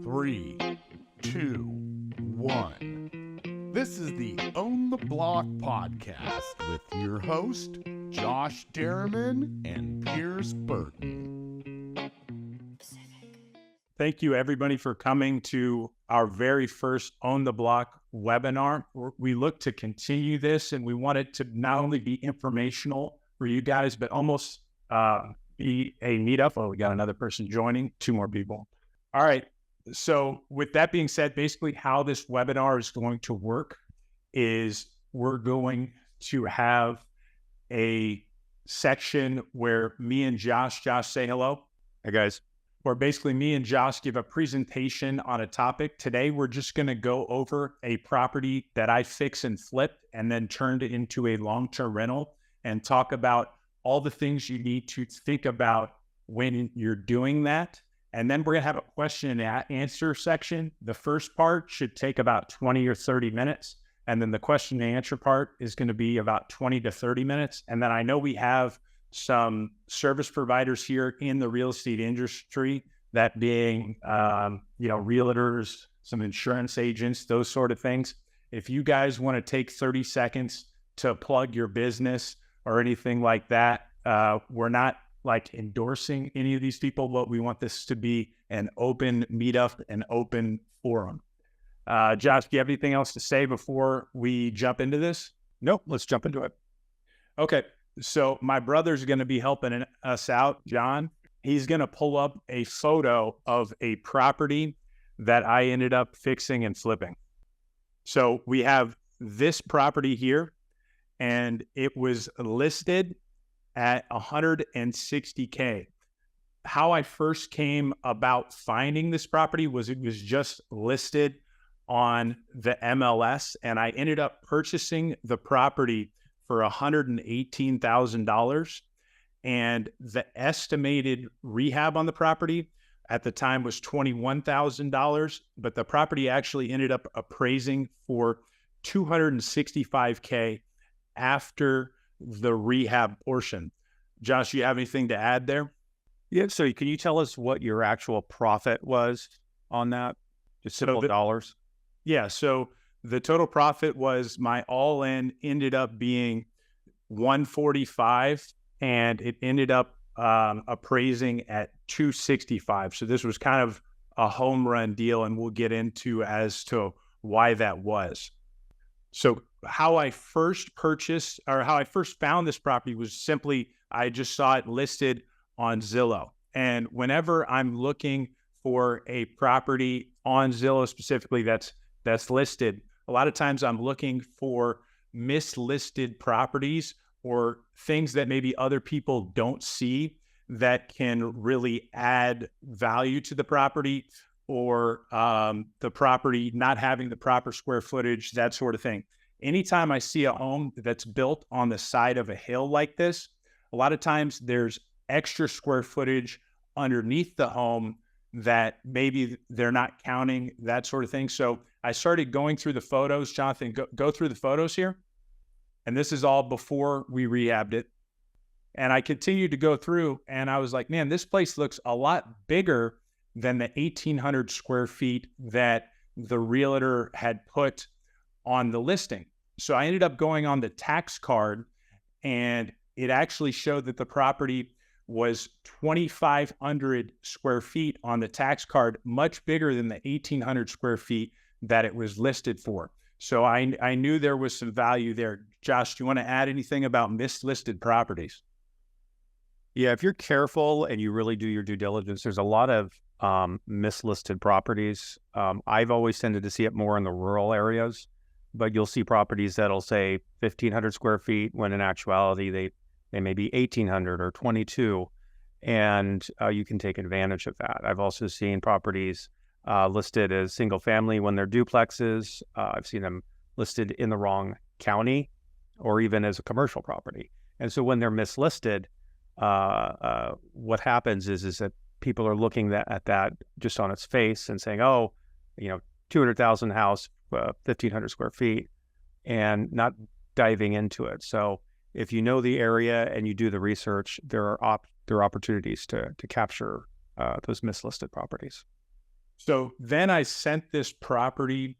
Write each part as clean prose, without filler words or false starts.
3, 2, 1. This is the Own the Block podcast with your host, Josh Derriman and Pierce Burton. Thank you, everybody, for coming to our very first Own the Block webinar. We look to continue this, and we want it to not only be informational for you guys, but almost be a meetup. Oh, we got another person joining, 2 more people. All right. So with that being said, basically how this webinar is going to work is we're going to have a section where me and Josh say hello. Hey guys. Where basically me and Josh give a presentation on a topic. Today, we're just going to go over a property that I fix and flipped and then turned it into a long-term rental and talk about all the things you need to think about when you're doing that. And then we're going to have a question and answer section. The first part should take about 20 or 30 minutes. And then the question and answer part is going to be about 20 to 30 minutes. And then I know we have some service providers here in the real estate industry, that being, realtors, some insurance agents, those sort of things. If you guys want to take 30 seconds to plug your business or anything like that, we're not like endorsing any of these people, but we want this to be an open meetup, an open forum. Josh, do you have anything else to say before we jump into this? Nope, let's jump into it. Okay. So my brother's going to be helping us out, John. He's going to pull up a photo of a property that I ended up fixing and flipping. So we have this property here, and it was listed at $160K. How I first came about finding this property was it was just listed on the MLS, and I ended up purchasing the property for $118,000. And the estimated rehab on the property at the time was $21,000, but the property actually ended up appraising for $265K after the rehab portion. Josh, you have anything to add there? Yeah, so can you tell us what your actual profit was on that? Just simple dollars? Yeah, so the total profit was my all-in ended up being $145, and it ended up appraising at $265. So this was kind of a home run deal, and we'll get into as to why that was. So how I first purchased or how I first found this property was simply I just saw it listed on Zillow. And whenever I'm looking for a property on Zillow specifically that's listed, a lot of times I'm looking for mislisted properties or things that maybe other people don't see that can really add value to the property, or the property not having the proper square footage, that sort of thing. Anytime I see a home that's built on the side of a hill like this, a lot of times there's extra square footage underneath the home that maybe they're not counting, that sort of thing. So I started going through the photos. Jonathan, go through the photos here. And this is all before we rehabbed it. And I continued to go through, and I was like, man, this place looks a lot bigger than the 1,800 square feet that the realtor had put on the listing. So I ended up going on the tax card, and it actually showed that the property was 2,500 square feet on the tax card, much bigger than the 1,800 square feet that it was listed for. So I knew there was some value there. Josh, do you want to add anything about mislisted properties? Yeah, if you're careful and you really do your due diligence, there's a lot of mislisted properties. I've always tended to see it more in the rural areas, but you'll see properties that'll say 1,500 square feet when in actuality they may be 1,800 or 22, and you can take advantage of that. I've also seen properties listed as single family when they're duplexes. I've seen them listed in the wrong county or even as a commercial property. And so when they're mislisted, what happens is that people are looking at that just on its face and saying, oh, 200,000 house, 1,500 square feet, and not diving into it. So if you know the area and you do the research, there are opportunities to capture those mislisted properties. So then I sent this property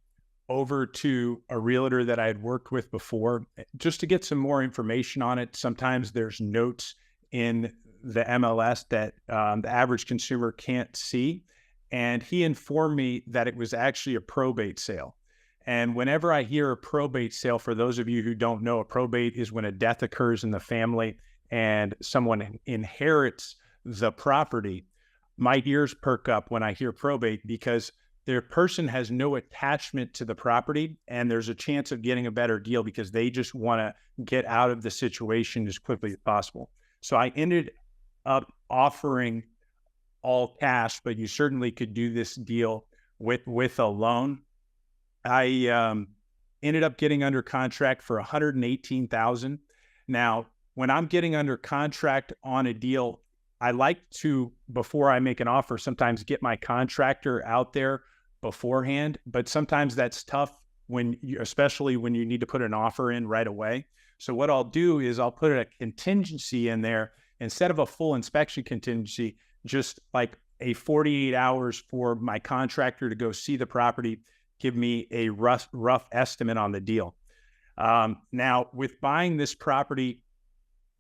over to a realtor that I had worked with before just to get some more information on it. Sometimes there's notes in the MLS that the average consumer can't see. And he informed me that it was actually a probate sale. And whenever I hear a probate sale, for those of you who don't know, a probate is when a death occurs in the family and someone inherits the property. My ears perk up when I hear probate because their person has no attachment to the property and there's a chance of getting a better deal because they just want to get out of the situation as quickly as possible. So I ended up offering all cash, but you certainly could do this deal with a loan. I ended up getting under contract for $118,000. Now, when I'm getting under contract on a deal, I like to, before I make an offer, sometimes get my contractor out there beforehand, but sometimes that's tough especially when you need to put an offer in right away. So what I'll do is I'll put a contingency in there instead of a full inspection contingency, just like a 48 hours for my contractor to go see the property, give me a rough estimate on the deal. Now, with buying this property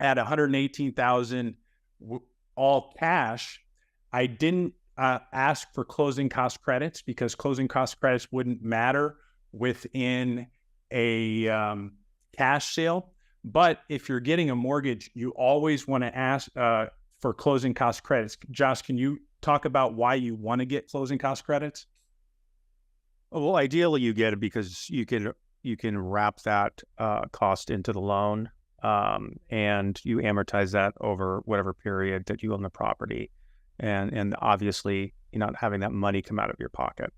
at $118,000 all cash, I didn't ask for closing cost credits because closing cost credits wouldn't matter within a cash sale. But if you're getting a mortgage, you always want to ask for closing cost credits. Josh, can you talk about why you want to get closing cost credits? Well, ideally you get it because you can wrap that cost into the loan, and you amortize that over whatever period that you own the property. And obviously, you're not having that money come out of your pocket.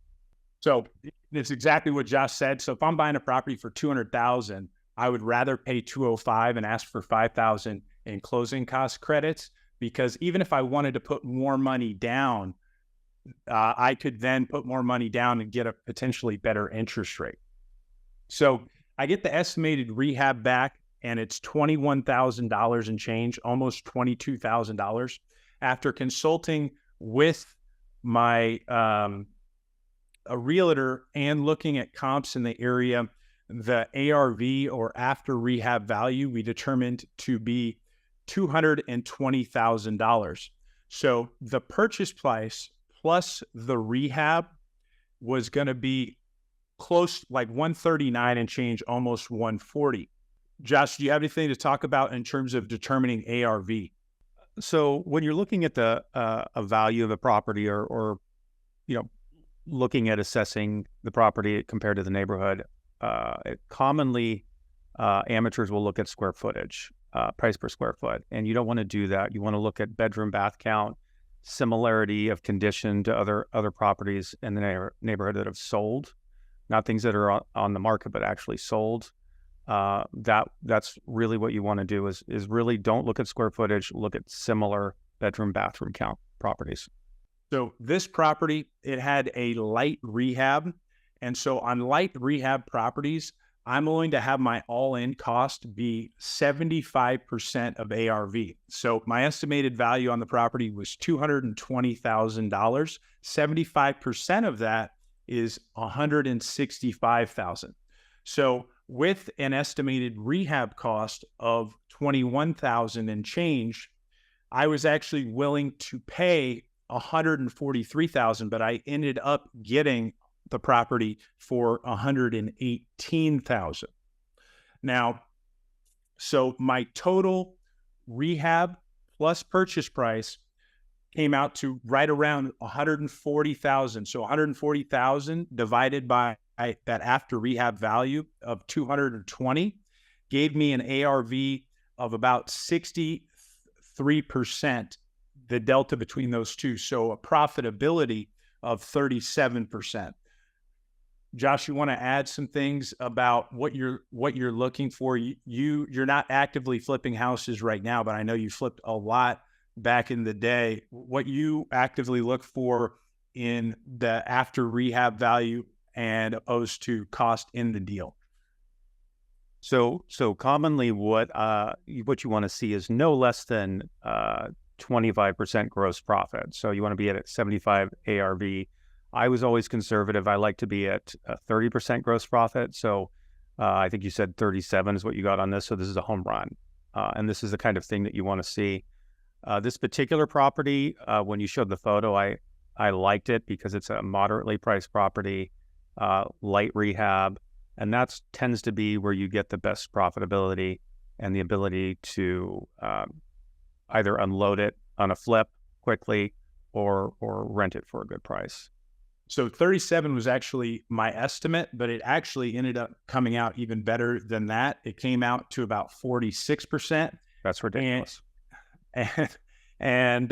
So it's exactly what Josh said. So if I'm buying a property for $200,000, I would rather pay $205,000 and ask for $5,000 in closing cost credits, because even if I wanted to put more money down, I could then put more money down and get a potentially better interest rate. So I get the estimated rehab back, and it's $21,000 and change, almost $22,000. After consulting with my a realtor and looking at comps in the area, the ARV, or after rehab value, we determined to be $220,000. So the purchase price plus the rehab was going to be close, like 139 and change, almost 140. Josh, do you have anything to talk about in terms of determining ARV? So when you're looking at the a value of a property, or looking at assessing the property compared to the neighborhood, commonly amateurs will look at square footage, price per square foot, and you don't want to do that. You want to look at bedroom, bath count, similarity of condition to other properties in the neighborhood that have sold, not things that are on the market but actually sold. That's really what you want to do is really don't look at square footage, look at similar bedroom, bathroom count properties. So this property, it had a light rehab. And so on light rehab properties, I'm going to have my all-in cost be 75% of ARV. So my estimated value on the property was $220,000. 75% of that is $165,000. So with an estimated rehab cost of $21,000 and change, I was actually willing to pay $143,000, but I ended up getting the property for $118,000. Now, so my total rehab plus purchase price came out to right around $140,000. So $140,000 divided by that after rehab value of $220 gave me an ARV of about 63%, the delta between those two. So a profitability of 37%. Josh, you want to add some things about what you're looking for? You're not actively flipping houses right now, but I know you flipped a lot back in the day. What you actively look for in the after rehab value and opposed to cost in the deal? So commonly what you want to see is no less than 25% gross profit. So you want to be at 75 ARV. I was always conservative. I like to be at 30% gross profit. So I think you said 37 is what you got on this. So this is a home run. And this is the kind of thing that you want to see. This particular property, when you showed the photo, I liked it because it's a moderately priced property, light rehab, and that tends to be where you get the best profitability and the ability to either unload it on a flip quickly or rent it for a good price. So 37 was actually my estimate, but it actually ended up coming out even better than that. It came out to about 46%. That's ridiculous. And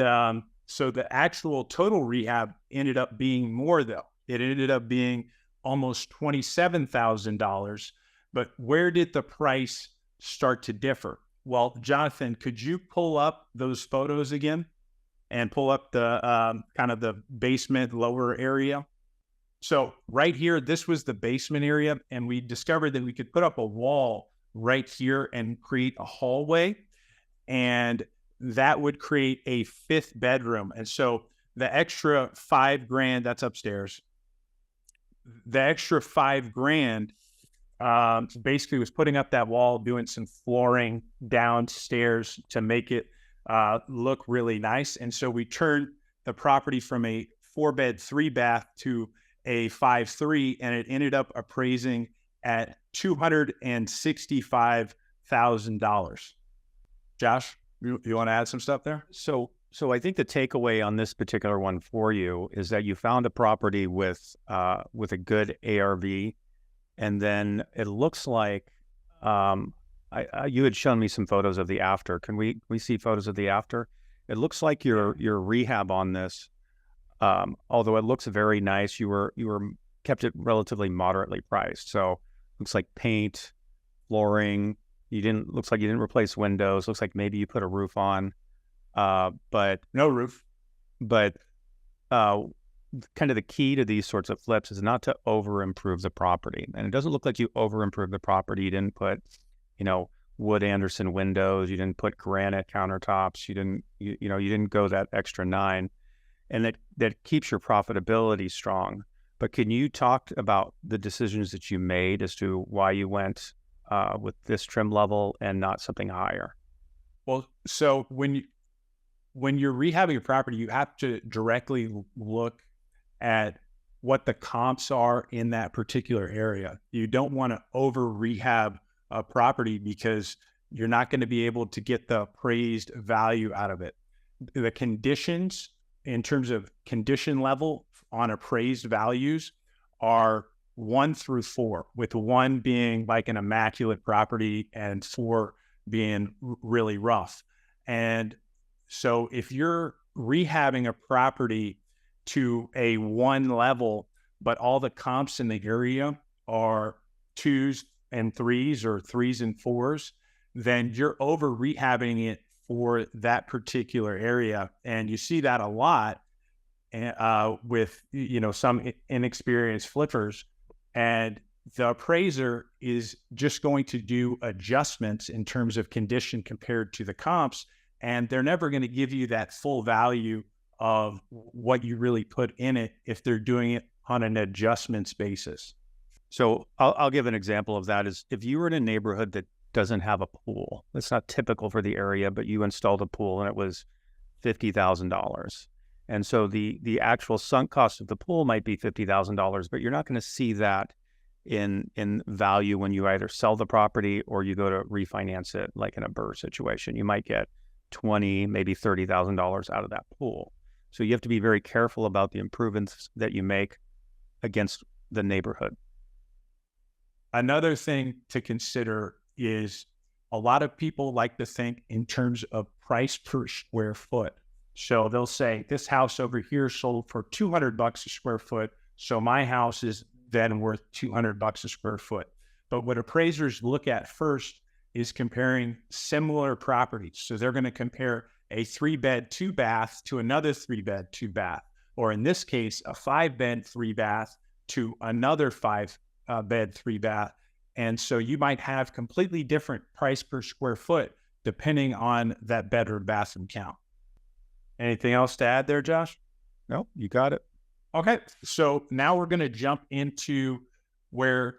so the actual total rehab ended up being more, though. It ended up being almost $27,000. But where did the price start to differ? Well, Jonathan, could you pull up those photos again and pull up the kind of the basement lower area? So right here, this was the basement area, and we discovered that we could put up a wall right here and create a hallway, and that would create a 5th bedroom. And so the extra $5,000, that's upstairs. The extra $5,000 basically was putting up that wall, doing some flooring downstairs to make it look really nice. And so we turned the property from a 4-bed, 3-bath to a 5-3, and it ended up appraising at $265,000. Josh, you want to add some stuff there? So I think the takeaway on this particular one for you is that you found a property with a good ARV, and then it looks like you had shown me some photos of the after. Can we see photos of the after? It looks like your rehab on this, although it looks very nice, you were kept it relatively moderately priced. So looks like paint, flooring. Looks like you didn't replace windows. Looks like maybe you put a roof on, but no roof. But kind of the key to these sorts of flips is not to over improve the property. And it doesn't look like you over improve the property. You didn't put, wood Anderson windows. You didn't put granite countertops. You didn't go that extra 9, and that keeps your profitability strong. But can you talk about the decisions that you made as to why you went with this trim level and not something higher? Well, so when you're rehabbing a property, you have to directly look at what the comps are in that particular area. You don't want to over rehab a property because you're not going to be able to get the appraised value out of it. The conditions in terms of condition level on appraised values are 1 through 4, with 1 being like an immaculate property and 4 being really rough. And so if you're rehabbing a property to a 1 level, but all the comps in the area are 2s and 3s or 3s and 4s, then you're over rehabbing it for that particular area. And you see that a lot with, some inexperienced flippers. And the appraiser is just going to do adjustments in terms of condition compared to the comps, and they're never going to give you that full value of what you really put in it if they're doing it on an adjustments basis. So I'll give an example of that. Is if you were in a neighborhood that doesn't have a pool, it's not typical for the area, but you installed a pool and it was $50,000. And so the actual sunk cost of the pool might be $50,000, but you're not going to see that in value when you either sell the property or you go to refinance it, like in a BRRRR situation. You might get $20,000, maybe $30,000 out of that pool. So you have to be very careful about the improvements that you make against the neighborhood. Another thing to consider is a lot of people like to think in terms of price per square foot. So they'll say, this house over here sold for $200 a square foot, so my house is then worth $200 a square foot. But what appraisers look at first is comparing similar properties. So they're going to compare a 3-bed, 2-bath to another 3-bed, 2-bath, or in this case, a 5-bed, 3-bath to another 5-bed, 3-bath. And so you might have completely different price per square foot depending on that bedroom bathroom count. Anything else to add there, Josh? No, you got it. Okay, so now we're going to jump into where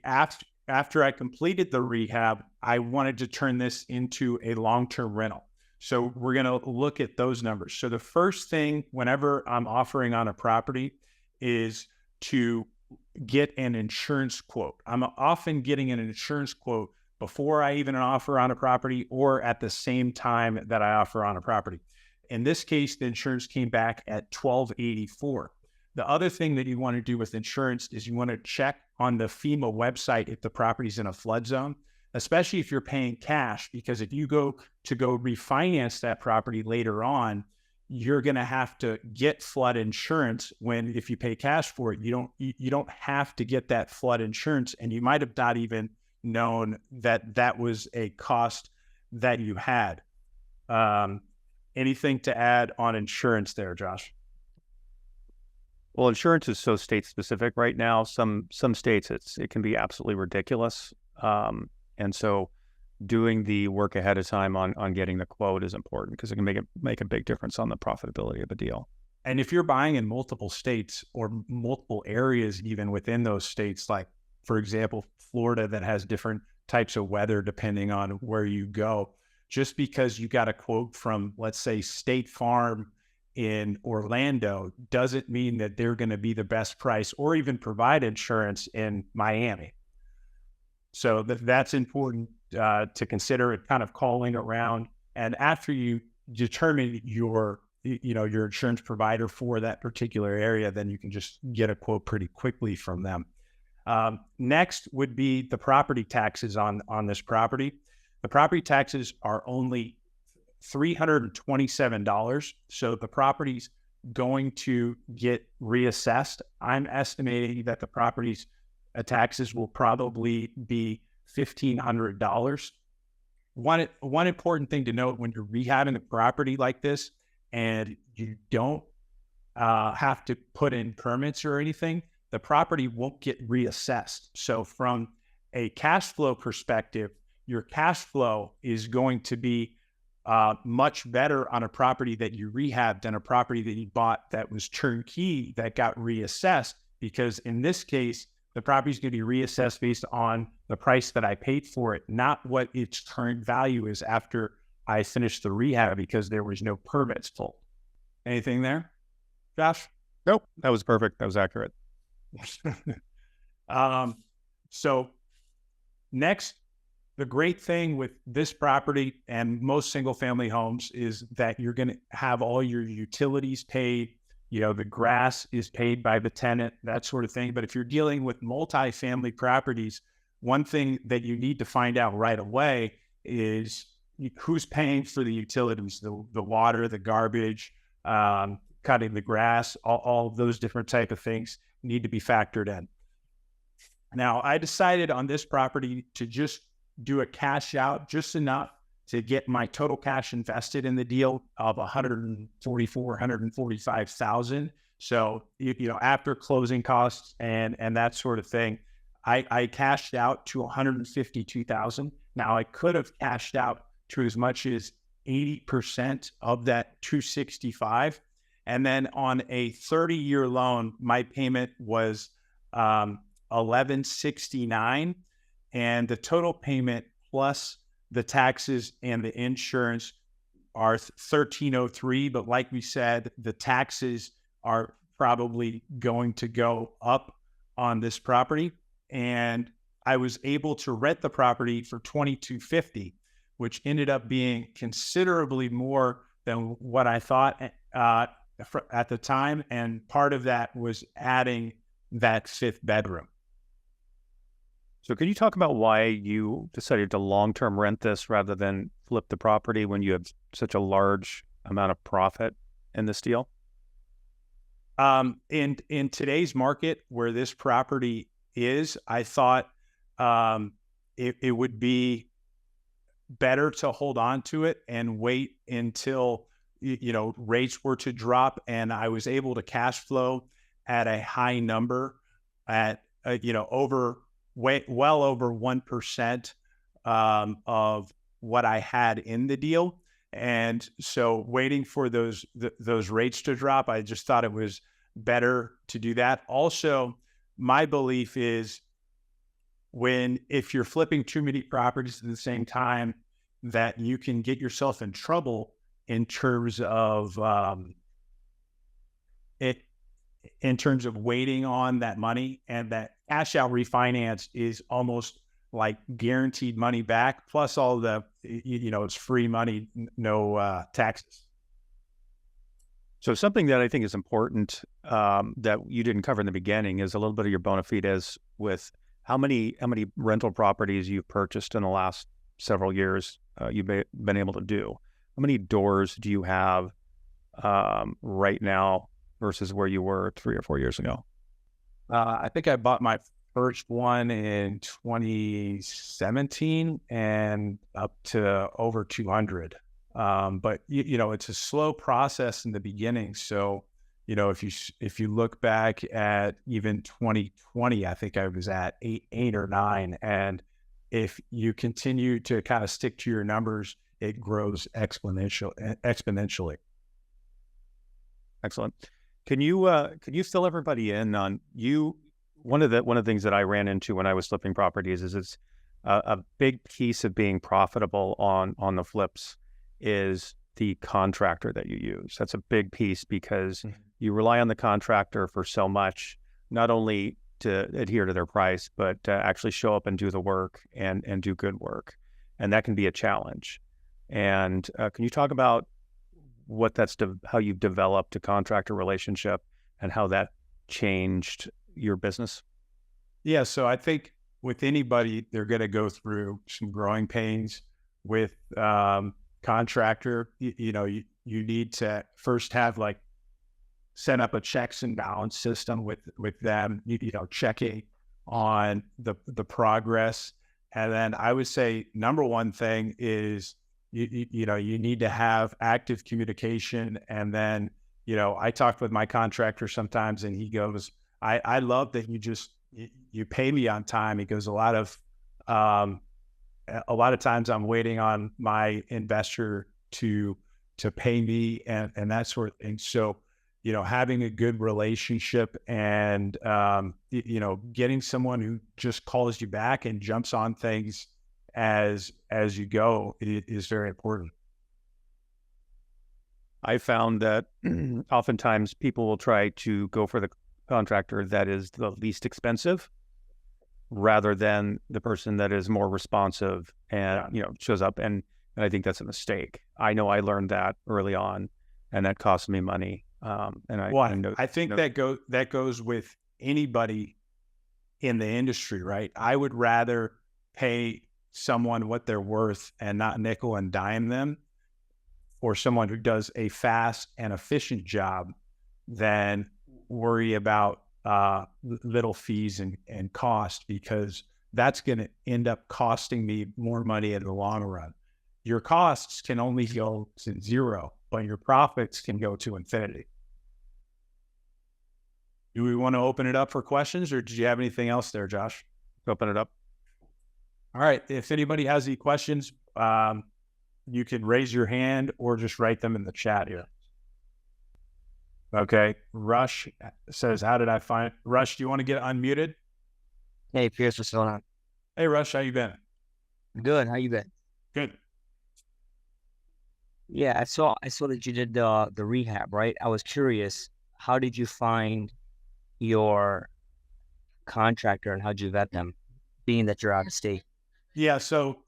after I completed the rehab, I wanted to turn this into a long-term rental. So we're going to look at those numbers. So the first thing, whenever I'm offering on a property, is to get an insurance quote. I'm often getting an insurance quote before I even offer on a property or at the same time that I offer on a property. In this case, the insurance came back at $1,284. The other thing that you want to do with insurance is you want to check on the FEMA website if the property's in a flood zone, especially if you're paying cash, because if you go refinance that property later on, you're going to have to get flood insurance when, if you pay cash for it, you don't have to get that flood insurance. And you might have not even known that was a cost that you had. Anything to add on insurance there, Josh? Well, insurance is so state specific right now. Some states it can be absolutely ridiculous. And so doing the work ahead of time on getting the quote is important because it can make a big difference on the profitability of a deal. And if you're buying in multiple states or multiple areas, even within those states, like, for example, Florida, that has different types of weather depending on where you go, just because you got a quote from, let's say, State Farm in Orlando doesn't mean that they're going to be the best price or even provide insurance in Miami. So that's important to consider it, kind of calling around. And after you determine your insurance provider for that particular area, then you can just get a quote pretty quickly from them. Next would be the property taxes on this property. The property taxes are only $327. So the property's going to get reassessed. I'm estimating that the property's taxes will probably be $1,500. One important thing to note when you're rehabbing a property like this and you don't have to put in permits or anything, the property won't get reassessed. So from a cash flow perspective, your cash flow is going to be much better on a property that you rehabbed than a property that you bought that was turnkey that got reassessed, because in this case, the property is going to be reassessed based on the price that I paid for it, not what its current value is after I finished the rehab, because there was no permits pulled. Anything there, Josh? Nope, that was perfect. That was accurate. So next, the great thing with this property and most single family homes is that you're going to have all your utilities paid. The grass is paid by the tenant, that sort of thing. But if you're dealing with multifamily properties, one thing that you need to find out right away is who's paying for the utilities, the water, the garbage, cutting the grass, all of those different type of things need to be factored in. Now, I decided on this property to just do a cash out, just enough to get my total cash invested in the deal of $145,000. So, after closing costs and that sort of thing, I cashed out to $152,000. Now, I could have cashed out to as much as 80% of that $265,000. And then on a 30-year loan, my payment was $1,169, and the total payment plus the taxes and the insurance are $1,303. But like we said, the taxes are probably going to go up on this property. And I was able to rent the property for $2,250, which ended up being considerably more than what I thought at the time. And part of that was adding that fifth bedroom. So can you talk about why you decided to long-term rent this rather than flip the property when you have such a large amount of profit in this deal? In today's market where this property is, I thought it would be better to hold on to it and wait until rates were to drop, and I was able to cash flow at a high number at well over 1% of what I had in the deal. And so waiting for those rates to drop, I just thought it was better to do that. Also, my belief is if you're flipping too many properties at the same time, that you can get yourself in trouble in terms of in terms of waiting on that money, and that cash out refinance is almost like guaranteed money back, plus all the, it's free money, no taxes. So something that I think is important that you didn't cover in the beginning is a little bit of your bona fides with how many rental properties you've purchased in the last several years you've been able to do. How many doors do you have right now versus where you were 3 or 4 years ago? I think I bought my first one in 2017 and up to over 200. But it's a slow process in the beginning. So, if you look back at even 2020, I think I was at eight or nine. And if you continue to kind of stick to your numbers, it grows exponentially. Excellent. Can you fill everybody in on one of the things that I ran into when I was flipping properties is it's a big piece of being profitable on the flips is the contractor that you use. That's a big piece because you rely on the contractor for so much, not only to adhere to their price, but to actually show up and do the work and do good work. And that can be a challenge. And can you talk about what how you've developed a contractor relationship and how that changed your business? Yeah. So I think with anybody, they're going to go through some growing pains with contractor. You need to first have set up a checks and balance system with them, checking on the progress. And then I would say number one thing is, you need to have active communication. And then, I talked with my contractor sometimes and he goes, I love that you pay me on time. He goes, a lot of times I'm waiting on my investor to pay me and that sort of thing. So, having a good relationship and, getting someone who just calls you back and jumps on things as you go is very important. I found that oftentimes people will try to go for the contractor that is the least expensive rather than the person that is more responsive and, shows up. And I think that's a mistake. I know I learned that early on and that cost me money. I think that goes with anybody in the industry, right? I would rather pay someone what they're worth and not nickel and dime them, or someone who does a fast and efficient job than worry about little fees and cost, because that's going to end up costing me more money in the long run. Your costs can only go to zero, but your profits can go to infinity. Do we want to open it up for questions, or did you have anything else there, Josh? Open it up. All right. If anybody has any questions, you can raise your hand or just write them in the chat here. Okay. Rush says, how did I find Rush? Do you want to get unmuted? Hey, Pierce, what's going on? Hey, Rush, how you been? Good. How you been? Good. Yeah, I saw that you did the rehab, right? I was curious, how did you find your contractor and how'd you vet them, being that you're out of state? Yeah. So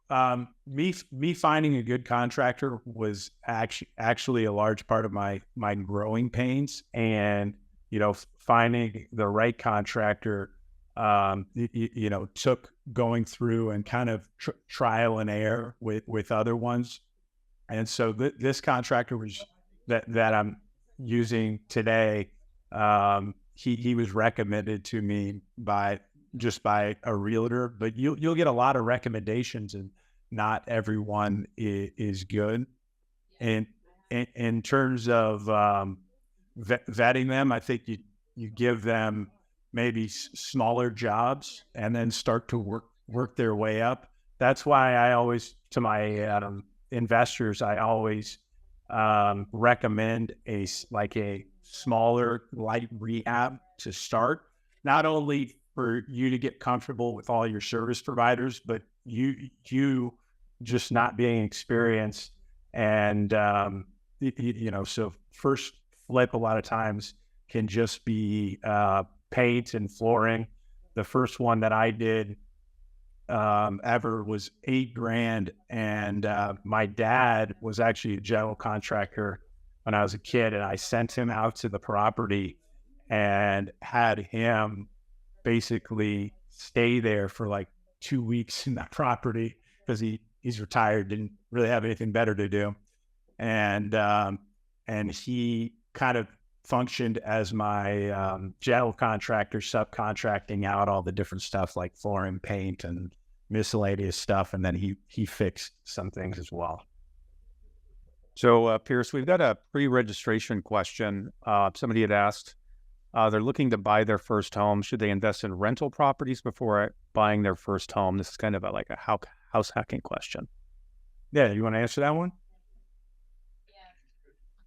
me finding a good contractor was actually a large part of my growing pains, and finding the right contractor took going through and kind of trial and error with other ones. And so this contractor was that I'm using today. He was recommended to me by a realtor, but you'll get a lot of recommendations, and not everyone is good. And in terms of vetting them, I think you give them maybe smaller jobs and then start to work their way up. That's why I always, to my investors, I always recommend a smaller, light rehab to start, not only for you to get comfortable with all your service providers, but you just not being experienced. And, so first flip a lot of times can just be paint and flooring. The first one that I did ever was $8,000. And my dad was actually a general contractor when I was a kid, and I sent him out to the property and had him basically stay there for like 2 weeks in that property because he's retired, didn't really have anything better to do. And he kind of functioned as my general contractor, subcontracting out all the different stuff like flooring, paint, and miscellaneous stuff. And then he fixed some things as well. So, Pierce, we've got a pre-registration question. Somebody had asked, they're looking to buy their first home. Should they invest in rental properties before buying their first home? This is kind of like a house hacking question. Yeah, you want to answer that one?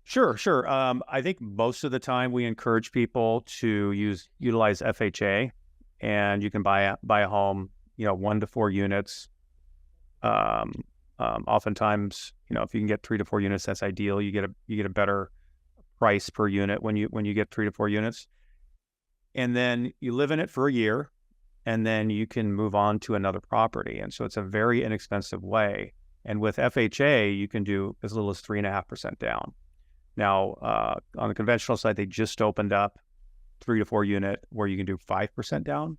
Sure. I think most of the time we encourage people to utilize FHA, and you can buy a home, 1 to 4 units. Oftentimes, if you can get 3 to 4 units, that's ideal. You get a better price per unit when you get 3 to 4 units, and then you live in it for a year, and then you can move on to another property. And so it's a very inexpensive way. And with FHA, you can do as little as 3.5% down. Now, on the conventional side, they just opened up 3 to 4 unit where you can do 5% down.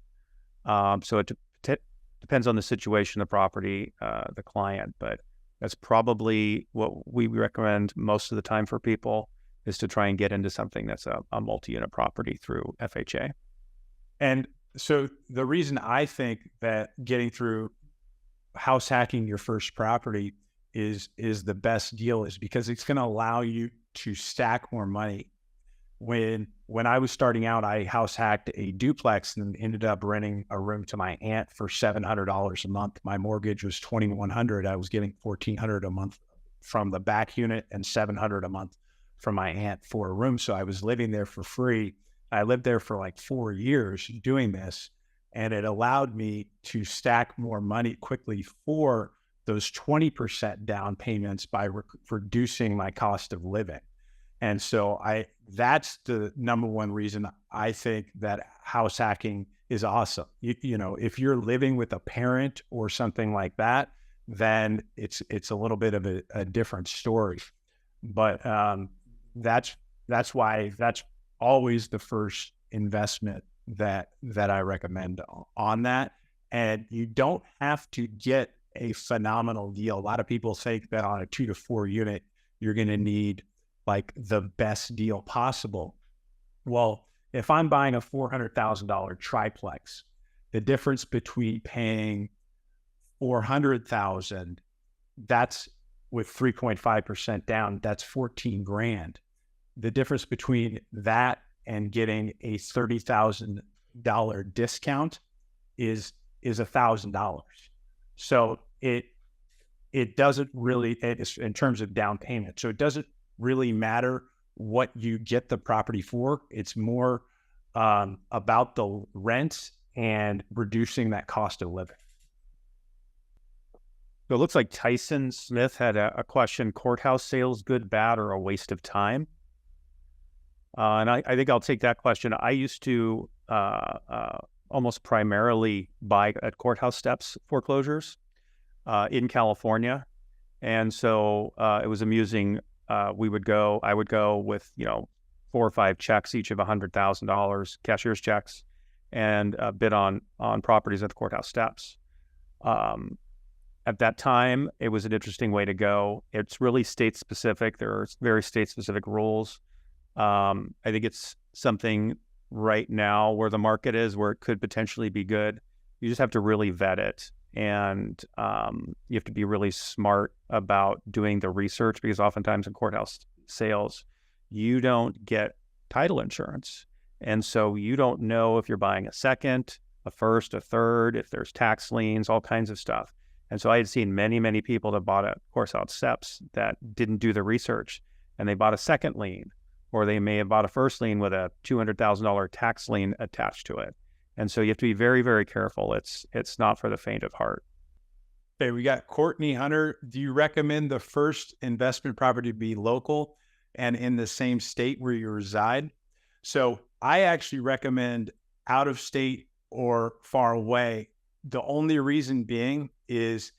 So it depends on the situation, the property, the client, but that's probably what we recommend most of the time for people, is to try and get into something that's a multi-unit property through FHA. And so the reason I think that getting through house hacking your first property is the best deal is because it's going to allow you to stack more money. When I was starting out, I house hacked a duplex and ended up renting a room to my aunt for $700 a month. My mortgage was $2,100. I was getting $1,400 a month from the back unit and $700 a month from my aunt for a room. So I was living there for free. I lived there for like 4 years doing this, and it allowed me to stack more money quickly for those 20% down payments by reducing my cost of living. And so that's the number one reason I think that house hacking is awesome. If you're living with a parent or something like that, then it's a little bit of a different story. But that's why that's always the first investment that I recommend on that. And you don't have to get a phenomenal deal. A lot of people think that on a 2 to 4 unit, you're going to need like the best deal possible. Well, if I'm buying a $400,000 triplex, the difference between paying $400,000, that's with 3.5% down, that's $14,000. The difference between that and getting a $30,000 discount is $1,000. So it doesn't really, in terms of down payment. So it doesn't really matter what you get the property for. It's more about the rent and reducing that cost of living. So it looks like Tyson Smith had a question: courthouse sales, good, bad, or a waste of time? And I think I'll take that question. I used to almost primarily buy at courthouse steps foreclosures in California. And so it was amusing. I would go with, 4 or 5 checks, each of $100,000, cashier's checks, and bid on properties at the courthouse steps. At that time, it was an interesting way to go. It's really state specific. There are very state specific rules. I think it's something right now where the market is, where it could potentially be good. You just have to really vet it. And you have to be really smart about doing the research, because oftentimes in courthouse sales, you don't get title insurance. And so you don't know if you're buying a second, a first, a third, if there's tax liens, all kinds of stuff. And so I had seen many, many people that bought at courthouse steps that didn't do the research, and they bought a second lien or they may have bought a first lien with a $200,000 tax lien attached to it. And so you have to be very, very careful. It's not for the faint of heart. Okay, we got Courtney Hunter. Do you recommend the first investment property be local and in the same state where you reside? So I actually recommend out of state or far away. The only reason being is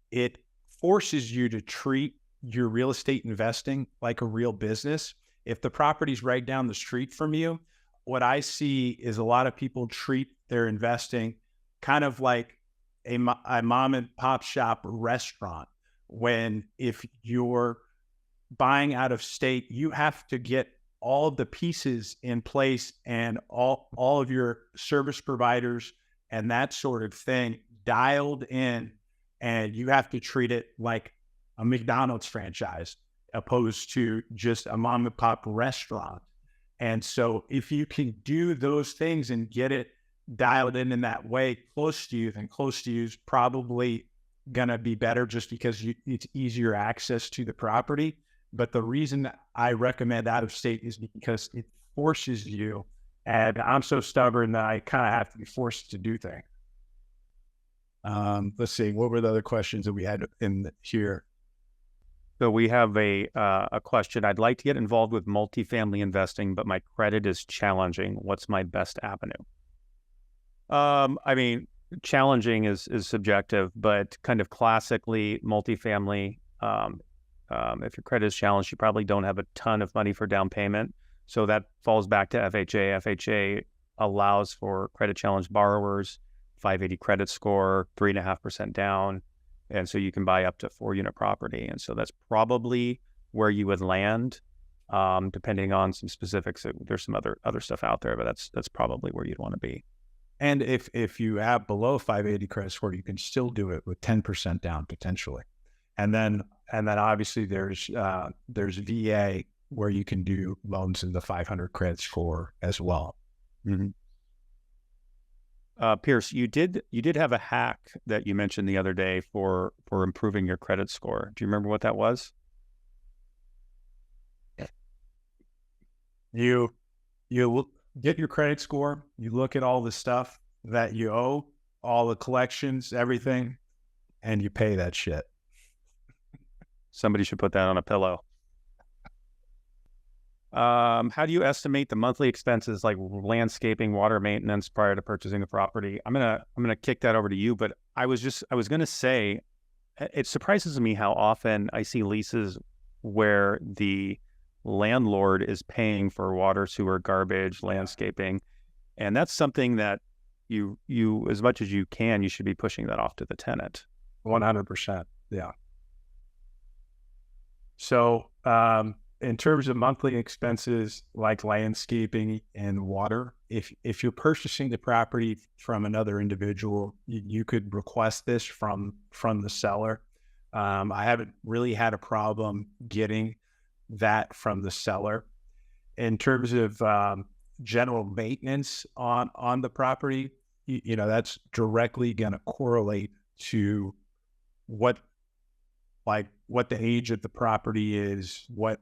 it forces you to treat your real estate investing like a real business. If the property's right down the street from you, what I see is a lot of people treat their investing kind of like a mom and pop shop restaurant. When if you're buying out of state, you have to get all of the pieces in place and all of your service providers and that sort of thing dialed in, and you have to treat it like a McDonald's franchise opposed to just a mom and pop restaurant. And so if you can do those things and get it dialed in that way close to you, then close to you is probably going to be better just because it's easier access to the property. But the reason I recommend out of state is because it forces you, and I'm so stubborn that I kind of have to be forced to do things. Let's see, what were the other questions that we had in here? So we have a question. I'd like to get involved with multifamily investing, but my credit is challenging. What's my best avenue? I mean, challenging is subjective, but kind of classically multifamily, if your credit is challenged, you probably don't have a ton of money for down payment. So that falls back to FHA. FHA allows for credit challenged borrowers, 580 credit score, 3.5% down. And so you can buy up to 4-unit property. And so that's probably where you would land, depending on some specifics. There's some other stuff out there, but that's probably where you'd want to be. And if you have below 580 credit score, you can still do it with 10% down potentially. And then obviously there's VA where you can do loans in the 500 credit score as well. Mm-hmm. Pierce, you did have a hack that you mentioned the other day for improving your credit score. Do you remember what that was? You get your credit score, you look at all the stuff that you owe, all the collections, everything, and you pay that shit. Somebody should put that on a pillow. How do you estimate the monthly expenses like landscaping, water maintenance prior to purchasing a property? I'm gonna kick that over to you, but I was gonna say, it surprises me how often I see leases where the landlord is paying for water, sewer, garbage, landscaping, and that's something that you as much as you can, you should be pushing that off to the tenant. 100%. Yeah. So, in terms of monthly expenses like landscaping and water, if you're purchasing the property from another individual, you could request this from the seller. I haven't really had a problem getting that from the seller. In terms of general maintenance on the property, you know, that's directly going to correlate to what the age of the property is, what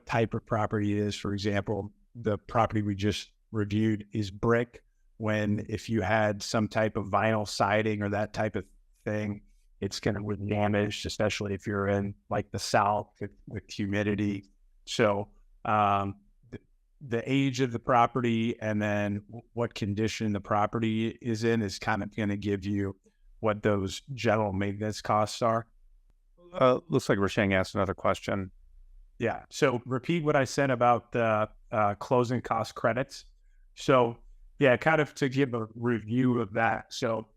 type of property it is. For example, the property we just reviewed is brick. If you had some type of vinyl siding or that type of thing, it's going to be damaged, especially if you're in like the South with humidity. So the age of the property and then what condition the property is in is kind of going to give you what those general maintenance costs are. Looks like Rashang asked another question. Yeah. So repeat what I said about the closing cost credits. So yeah, kind of to give a review of that. So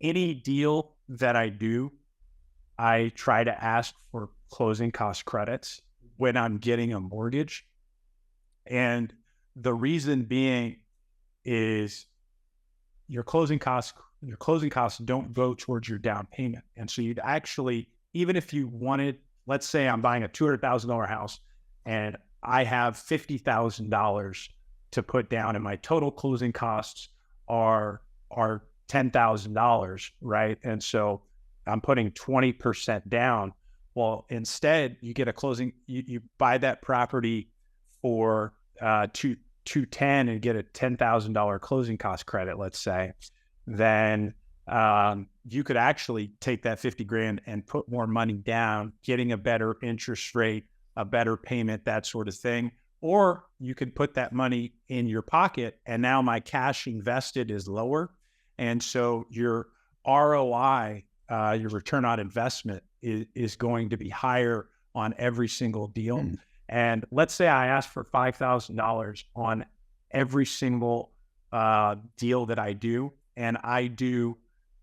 any deal that I do, I try to ask for closing cost credits when I'm getting a mortgage. And the reason being is your closing costs don't go towards your down payment. And so you'd actually, even if you wanted, let's say I'm buying a $200,000 house and I have $50,000 to put down and my total closing costs are $10,000, right? And so I'm putting 20% down. Well, instead you get a closing, you buy that property for 210 and get a $10,000 closing cost credit, let's say, then you could actually take that 50 grand and put more money down, getting a better interest rate, a better payment, that sort of thing. Or you could put that money in your pocket, and now my cash invested is lower. And so your ROI, your return on investment, is going to be higher on every single deal. And let's say I ask for $5,000 on every single deal that I do, and I do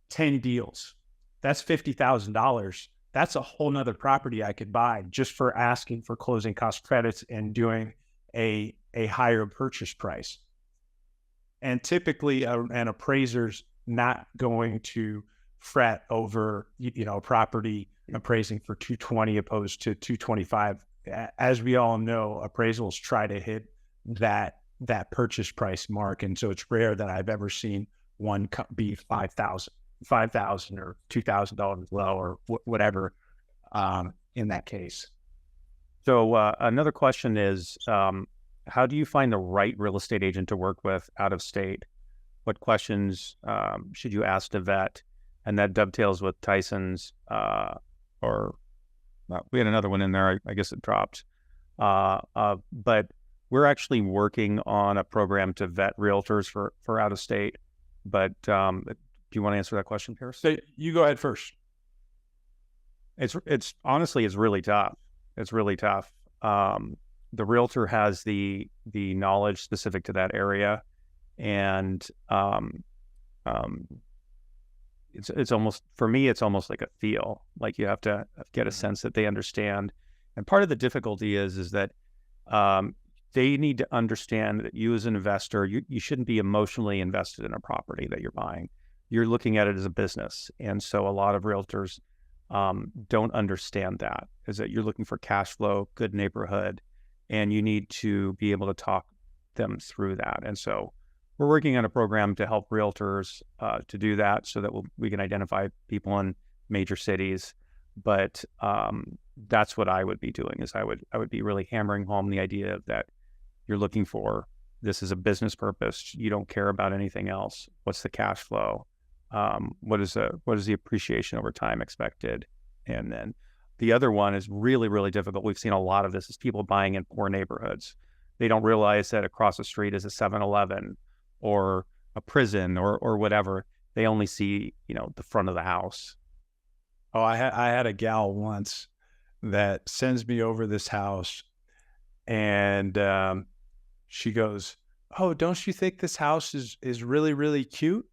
10 deals. That's $50,000. That's a whole nother property I could buy just for asking for closing cost credits and doing a higher purchase price. And typically an appraiser's not going to fret over, property appraising for 220 opposed to 225. As we all know, appraisals try to hit that purchase price mark. And so it's rare that I've ever seen one be $5,000 or $2,000 low or whatever in that case. So another question is, how do you find the right real estate agent to work with out of state? What questions should you ask to vet? And that dovetails with Tyson's, we had another one in there. I guess it dropped. But we're actually working on a program to vet realtors for out of state. But do you want to answer that question, Pierce? So you go ahead first. It's honestly, it's really tough. It's really tough. The realtor has the knowledge specific to that area, and it's almost, for me, it's almost like a feel. Like you have to get a sense that they understand. And part of the difficulty is that they need to understand that you as an investor, you shouldn't be emotionally invested in a property that you're buying. You're looking at it as a business. And so a lot of realtors don't understand that, is that you're looking for cash flow, good neighborhood, and you need to be able to talk them through that. And so we're working on a program to help realtors to do that, so that we can identify people in major cities. But that's what I would be doing, is I would be really hammering home the idea that you're looking for, this is a business purpose. You don't care about anything else. What's the cash flow? What is the appreciation over time expected? And then the other one is really, really difficult. We've seen a lot of this, is people buying in poor neighborhoods. They don't realize that across the street is a 7-Eleven or a prison or whatever. They only see, the front of the house. Oh, I had a gal once that sends me over this house, and she goes, "Oh, don't you think this house is really, really cute?"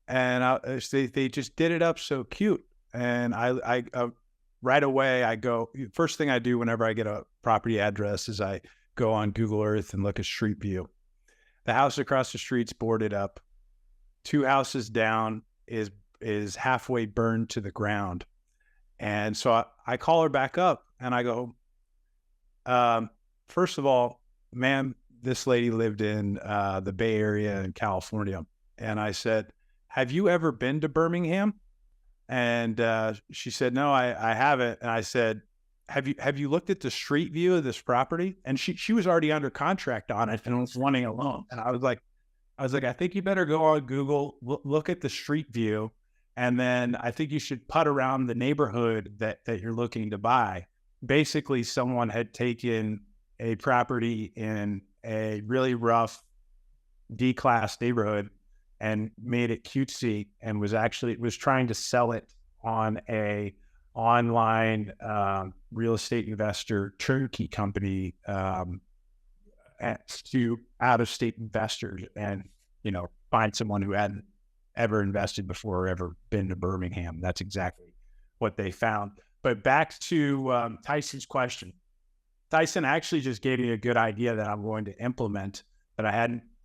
And they just did it up so cute. And I right away, I go, first thing I do whenever I get a property address is I go on Google Earth and look at Street View. The house across the street's boarded up. 2 houses down is halfway burned to the ground. And so I call her back up and I go, first of all, ma'am, this lady lived in the Bay Area in California. And I said, "Have you ever been to Birmingham?" And she said, "No, I haven't." And I said, Have you looked at the street view of this property?" And she was already under contract on it and was wanting a loan. And I was like, I think you better go on Google, look at the street view. And then I think you should putt around the neighborhood that you're looking to buy. Basically, someone had taken a property in a really rough D-class neighborhood and made it cutesy, and was trying to sell it on a online real estate investor turnkey company to out-of-state investors, and find someone who hadn't ever invested before or ever been to Birmingham. That's exactly what they found. But back to Tyson's question. Tyson actually just gave me a good idea that I'm going to implement that I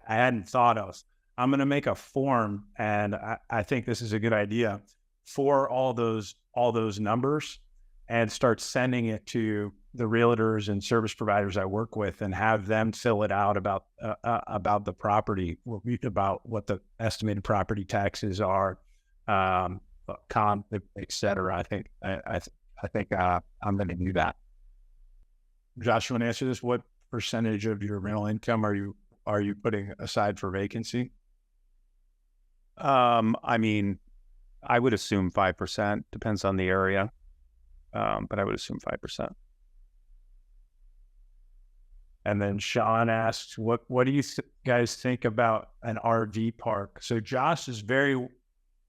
hadn't thought of. I'm going to make a form, and I think this is a good idea, for all those numbers, and start sending it to the realtors and service providers I work with, and have them fill it out about the property, about what the estimated property taxes are, comp, et cetera. I think I'm going to do that. Josh, you want to answer this? What percentage of your rental income are you putting aside for vacancy? I mean, I would assume 5%, depends on the area. But I would assume 5%. And then Sean asks, what do you guys think about an RV park? So Josh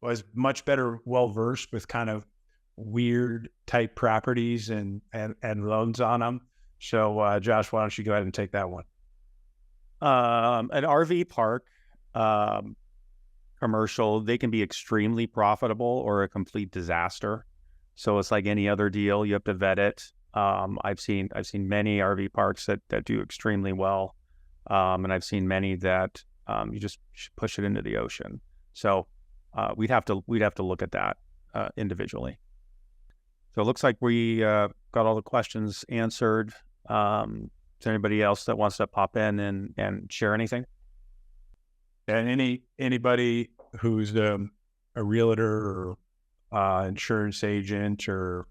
was much better well-versed with kind of weird type properties and loans on them. So Josh, why don't you go ahead and take that one? An RV park, commercial, they can be extremely profitable or a complete disaster. So it's like any other deal, you have to vet it. I've seen many RV parks that do extremely well, and I've seen many that you just push it into the ocean. So we'd have to look at that individually. So it looks like we got all the questions answered. Is there anybody else that wants to pop in and share anything? And anybody who's a realtor or insurance agent or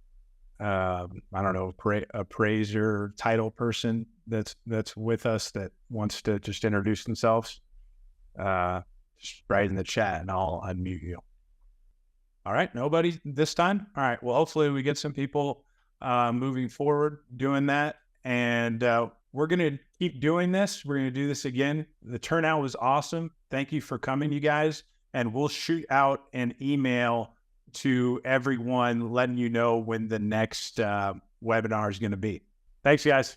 I don't know, appraiser, title person that's with us that wants to just introduce themselves, just write in the chat and I'll unmute you. All right, nobody this time? All right, well, hopefully we get some people moving forward doing that. And we're going to keep doing this. We're going to do this again. The turnout was awesome. Thank you for coming, you guys. And we'll shoot out an email to everyone letting you know when the next webinar is going to be. Thanks, guys.